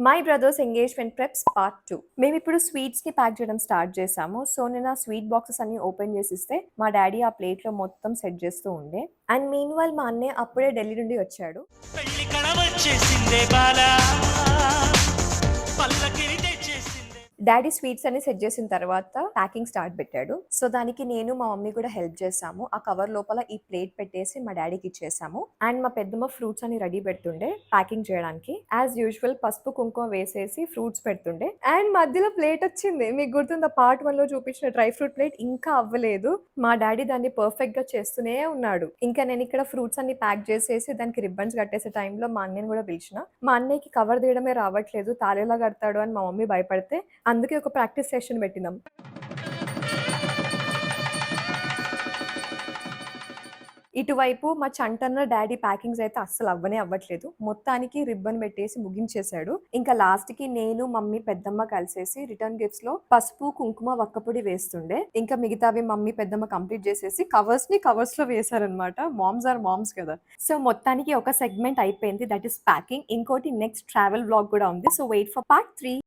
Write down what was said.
My brothers engagement preps part 2. మేము ఇప్పుడు sweets ని ప్యాక్ చేయడం స్టార్ట్ చేసాము. సో నేను ఆ స్వీట్ బాక్సెస్ అన్ని ఓపెన్ చేసిస్తే మా డాడీ ఆ ప్లేట్ లో మొత్తం సెట్ చేస్తూ ఉండే. అండ్ మీన్ వైల్ మా అన్నయ్య అప్పుడే ఢిల్లీ నుండి వచ్చాడు. పెళ్లి కళ వచ్చేసిందే బాలా పల్లకిని తెచ్చేసిందే. డాడీ స్వీట్స్ అన్ని సెట్ చేసిన తర్వాత ప్యాకింగ్ స్టార్ట్ పెట్టాడు. సో దానికి నేను మా మమ్మీ కూడా హెల్ప్ చేసాము. ఆ కవర్ లోపల ఈ ప్లేట్ పెట్టేసి మా డాడీకి ఇచ్చేసాము. అండ్ మా పెద్దమ్మ ఫ్రూట్స్ అని రెడీ పెడుతుండే ప్యాకింగ్ చేయడానికి. యాజ్ యూజువల్ పసుపు కుంకుమ వేసేసి ఫ్రూట్స్ పెడుతుండే. అండ్ మధ్యలో ప్లేట్ వచ్చింది. మీకు గుర్తుందా పార్ట్ 1 లో చూపించిన డ్రై ఫ్రూట్ ప్లేట్ ఇంకా అవ్వలేదు. మా డాడీ దాన్ని పర్ఫెక్ట్ గా చేస్తూనే ఉన్నాడు. ఇంకా నేను ఇక్కడ ఫ్రూట్స్ అన్ని ప్యాక్ చేసేసి దానికి రిబ్బన్స్ కట్టేసే టైంలో మా అన్నయ్యని కూడా పిలిచిన. మా అన్నయ్యకి కవర్ తీయడమే రావట్లేదు, తాళేలా కడతాడు అని మా మమ్మీ భయపడితే అందుకే ఒక ప్రాక్టీస్ సెషన్ పెట్టినాం. ఇటువైపు మా చంటన్న డాడీ ప్యాకింగ్స్ అయితే అస్సలు అవ్వట్లేదు. మొత్తానికి రిబ్బన్ పెట్టేసి ముగించేశాడు. ఇంకా లాస్ట్ కి నేను మమ్మీ పెద్దమ్మ కలిసేసి రిటర్న్ గిఫ్ట్స్ లో పసుపు కుంకుమ వక్కపొడి వేస్తుండే. ఇంకా మిగతావి మమ్మీ పెద్దమ్మ కంప్లీట్ చేసేసి కవర్స్ లో వేశారనమాట. మామ్స్ ఆర్ మామ్స్ కదా. సో మొత్తానికి ఒక సెగ్మెంట్ అయిపోయింది, దట్ ఈస్ ప్యాకింగ్. ఇంకోటి నెక్స్ట్ ట్రావెల్ వ్లాగ్ కూడా ఉంది. So wait for part 3.